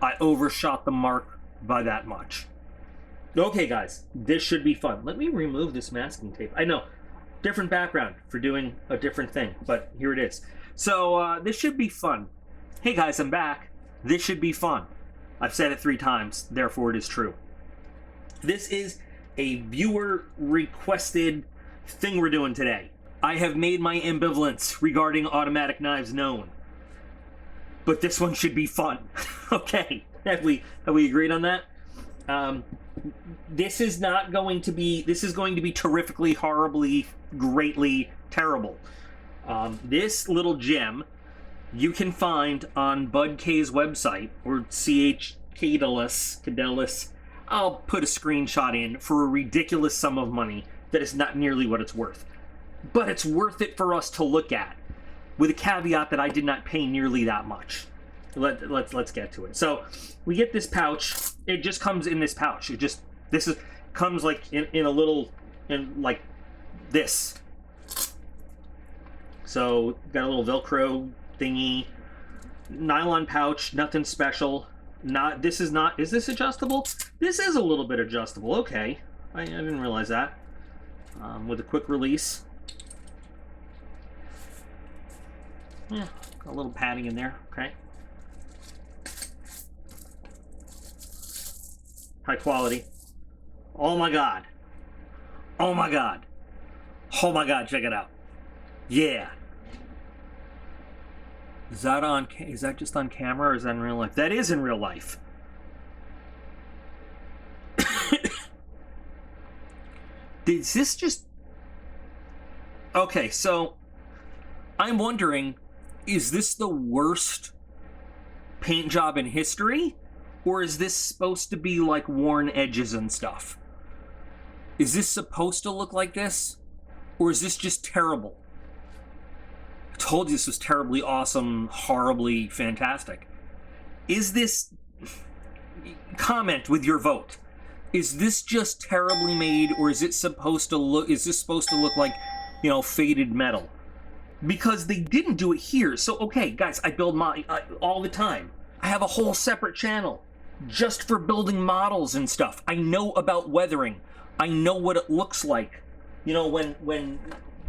I overshot the mark by that much. Okay, guys, this should be fun. Let me remove this masking tape. I know, different background for doing a different thing, but here it is. So this should be fun. Hey guys, I'm back. This should be fun. I've said it 3 times, therefore it is true. This is a viewer requested thing we're doing today. I have made my ambivalence regarding automatic knives known, but this one should be fun. Okay, have we agreed on that? This is going to be terrifically, horribly, greatly terrible. This little gem you can find on Bud K's website, or CH Cadelis. I'll put a screenshot in for a ridiculous sum of money that is not nearly what it's worth. But it's worth it for us to look at, with a caveat that I did not pay nearly that much. Let's get to it. So we get this pouch. It just comes in this pouch. Comes like in a little, like this. So got a little Velcro thingy, nylon pouch, nothing special. Is this adjustable? This is a little bit adjustable. Okay, I didn't realize that. With a quick release. Yeah, got a little padding in there. Okay. High quality. Oh my god. Oh my god. Oh my god, check it out. Yeah. Is that just on camera, or is that in real life? That is in real life. Is this just... Okay, so I'm wondering, is this the worst paint job in history? Or is this supposed to be like worn edges and stuff? Is this supposed to look like this? Or is this just terrible? I told you this was terribly awesome, horribly fantastic. Is this... Comment with your vote. Is this just terribly made, or is this supposed to look like, you know, faded metal? Because they didn't do it here. So, okay, guys, I build all the time. I have a whole separate channel just for building models and stuff. I know about weathering. I know what it looks like. You know, when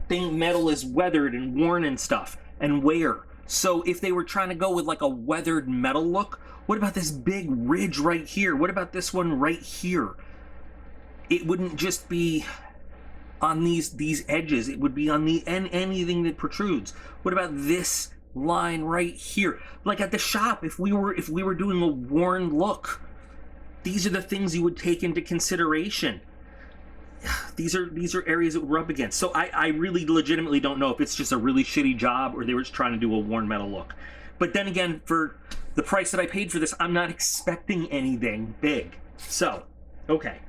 metal is weathered and worn and stuff, and wear. So if they were trying to go with like a weathered metal look, what about this big ridge right here? What about this one right here? It wouldn't just be on these edges. It would be on the end, anything that protrudes. What about this line right here? Like at the shop, if we were doing a worn look, these are the things you would take into consideration. These are areas that we're up against. So I really legitimately don't know if it's just a really shitty job or they were just trying to do a worn metal look. But then again, for the price that I paid for this, I'm not expecting anything big. So, okay.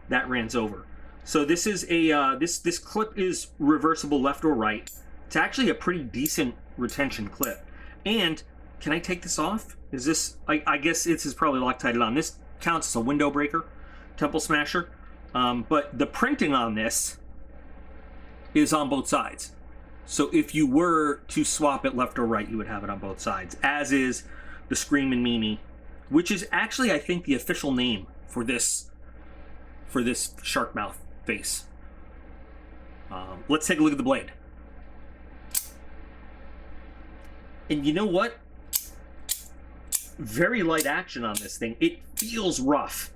That rans over. So this is a this clip is reversible left or right. It's actually a pretty decent retention clip. And can I take this off? Is this, I guess this is probably Loctited on. This counts as a window breaker, temple smasher. But the printing on this is on both sides. So if you were to swap it left or right, you would have it on both sides, as is the Screamin' Mimi, which is actually, I think, the official name for this shark mouth face. Let's take a look at the blade. And you know what? Very light action on this thing. It feels rough.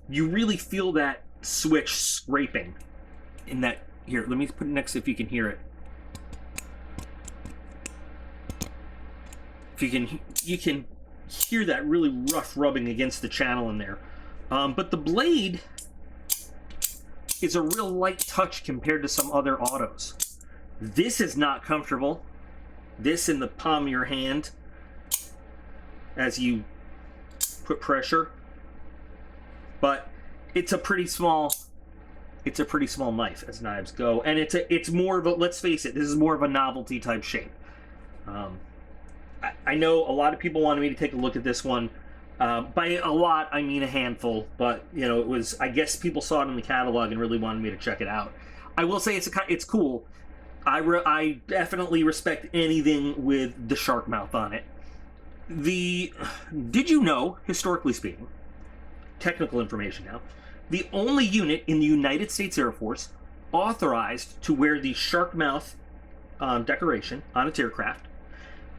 You really feel that switch scraping in that. Here, let me put it next, if you can hear it. If you can hear that really rough rubbing against the channel in there. But the blade is a real light touch compared to some other autos. This is not comfortable. This in the palm of your hand as you put pressure. But it's a pretty small knife as knives go, and it's more of a, let's face it, this is more of a novelty type shape. I know a lot of people wanted me to take a look at this one. By a lot, I mean a handful, but you know, it was, I guess people saw it in the catalog and really wanted me to check it out. I will say it's cool. I definitely respect anything with the shark mouth on it. Did you know, historically speaking, technical information now, the only unit in the United States Air Force authorized to wear the shark mouth decoration on its aircraft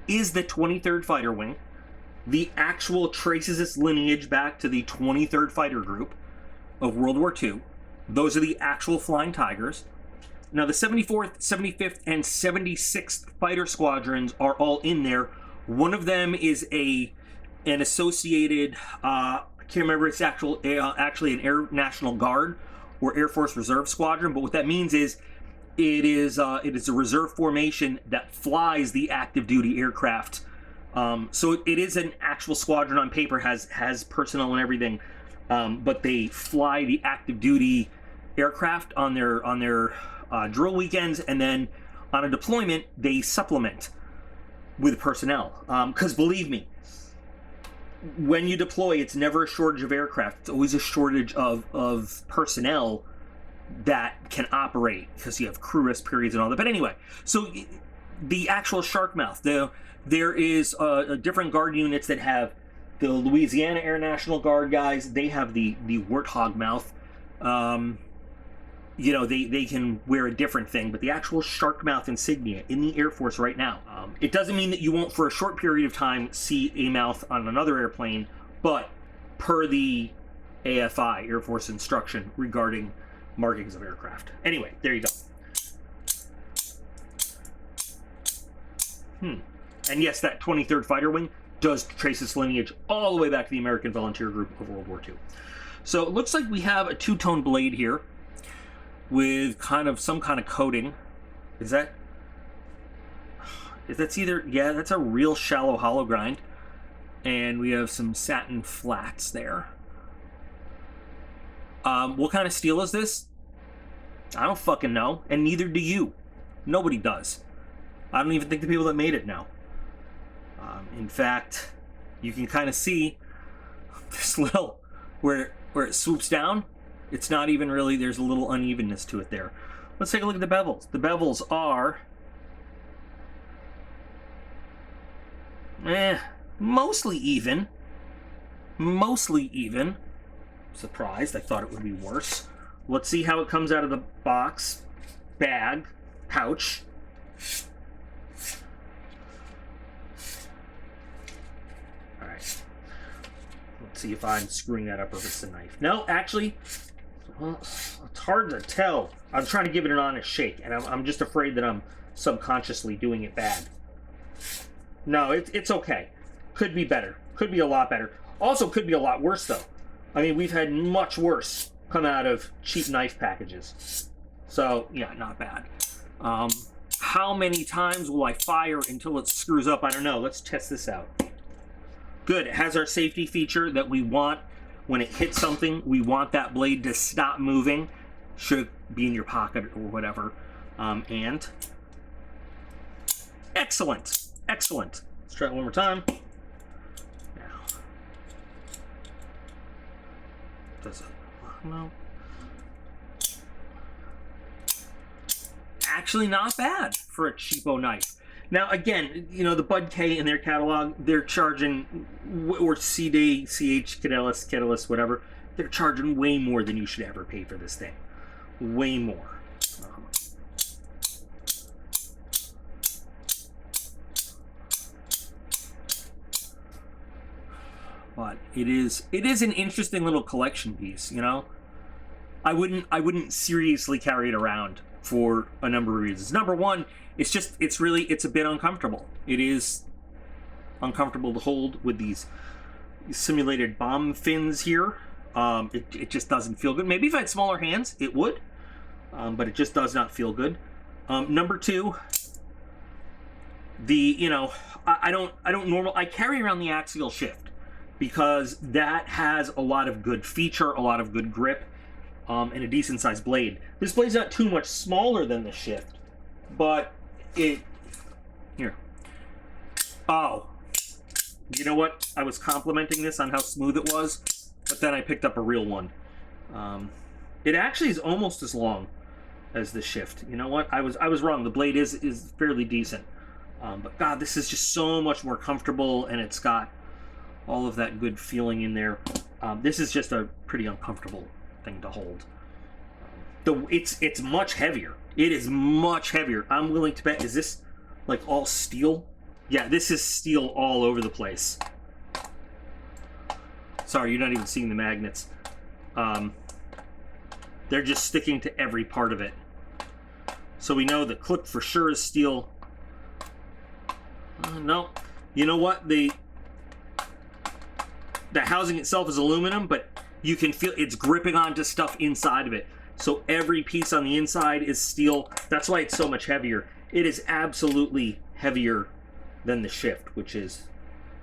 is the 23rd Fighter Wing. The actual traces its lineage back to the 23rd Fighter Group of World War II. Those are the actual Flying Tigers. Now, the 74th, 75th, and 76th Fighter Squadrons are all in there. One of them is an associated, I can't remember, it's actually an Air National Guard or Air Force Reserve Squadron, but what that means is it is a reserve formation that flies the active duty aircraft. So it is an actual squadron on paper, has personnel and everything, but they fly the active duty aircraft on their drill weekends, and then on a deployment they supplement with personnel. Because believe me, when you deploy, it's never a shortage of aircraft. It's always a shortage of personnel that can operate, because you have crew rest periods and all that. But anyway, so the actual shark mouth, there is different guard units that have the Louisiana Air National Guard guys. They have the warthog mouth. They can wear a different thing, but the actual shark mouth insignia in the Air Force right now. It doesn't mean that you won't, for a short period of time, see a mouth on another airplane, but per the AFI, Air Force instruction regarding markings of aircraft. Anyway, there you go. And yes, that 23rd Fighter Wing does trace its lineage all the way back to the American Volunteer Group of World War II. So it looks like we have a two-tone blade here with some kind of coating. That's a real shallow hollow grind. And we have some satin flats there. What kind of steel is this? I don't fucking know, and neither do you. Nobody does. I don't even think the people that made it know. In fact, you can kind of see this little, where it swoops down, it's not even really, there's a little unevenness to it there. Let's take a look at the bevels. The bevels are mostly even. Mostly even. Surprised, I thought it would be worse. Let's see how it comes out of the box, bag, pouch. Alright. Let's see if I'm screwing that up or if it's a knife. No, actually, well, it's hard to tell. I'm trying to give it an honest shake, and I'm just afraid that I'm subconsciously doing it bad. No, it's okay. Could be better. Could be a lot better. Also, could be a lot worse, though. I mean, we've had much worse come out of cheap knife packages. So, yeah, not bad. How many times will I fire until it screws up? I don't know. Let's test this out. Good. It has our safety feature that we want. When it hits something, we want that blade to stop moving. Should be in your pocket or whatever. And excellent. Excellent. Let's try it one more time. Now. Does it? No. Actually not bad for a cheapo knife. Now, again, you know, the Bud K in their catalog, they're charging, or C-Day, CH, Catalyst, whatever, they're charging way more than you should ever pay for this thing. Way more. But it is an interesting little collection piece, you know? I wouldn't seriously carry it around for a number of reasons. Number one, it's a bit uncomfortable. It is uncomfortable to hold with these simulated bomb fins here. It just doesn't feel good. Maybe if I had smaller hands, it would, but it just does not feel good. Number two, I carry around the axial shift because that has a lot of good feature, a lot of good grip, and a decent sized blade. This blade's not too much smaller than the shift, but here. Oh, you know what? I was complimenting this on how smooth it was, but then I picked up a real one. It actually is almost as long as the shift. You know what? I was wrong. The blade is fairly decent. But God, this is just so much more comfortable, and it's got all of that good feeling in there. This is just a pretty uncomfortable thing to hold. It's much heavier. It is much heavier. I'm willing to bet, is this like all steel? Yeah, this is steel all over the place. Sorry, you're not even seeing the magnets. They're just sticking to every part of it. So we know the clip for sure is steel. No. You know what? The housing itself is aluminum, but you can feel it's gripping onto stuff inside of it. So every piece on the inside is steel. That's why it's so much heavier. It is absolutely heavier than the shift, which is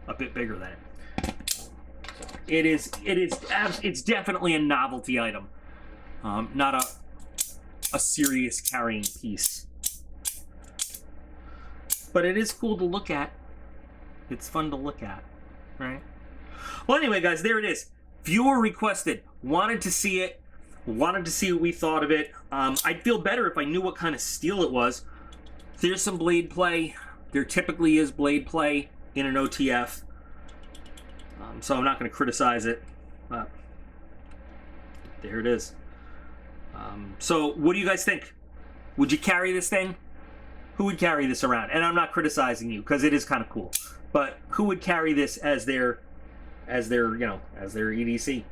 a bit bigger than it. It's definitely a novelty item, not a serious carrying piece. But it is cool to look at. It's fun to look at, right? Well, anyway, guys, there it is. Viewer requested. Wanted to see it. Wanted to see what we thought of it. I'd feel better if I knew what kind of steel it was. There's some blade play. There typically is blade play in an OTF. So I'm not going to criticize it. But there it is. So what do you guys think? Would you carry this thing? Who would carry this around? And I'm not criticizing you because it is kind of cool. But who would carry this as their EDC?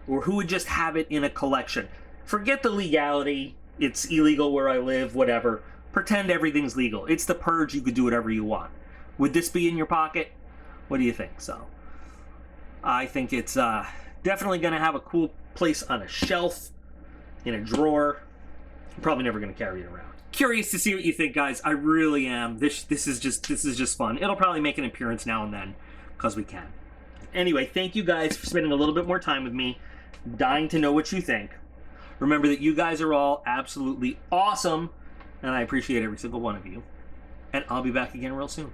Or who would just have it in a collection? Forget the legality. It's illegal where I live, whatever. Pretend everything's legal. It's the purge. You could do whatever you want. Would this be in your pocket? What do you think? So I think it's definitely going to have a cool place on a shelf, in a drawer. I'm probably never going to carry it around. Curious to see what you think, guys. I really am. This is just fun. It'll probably make an appearance now and then because we can. Anyway, thank you guys for spending a little bit more time with me. Dying to know what you think. Remember that you guys are all absolutely awesome, and I appreciate every single one of you. And I'll be back again real soon.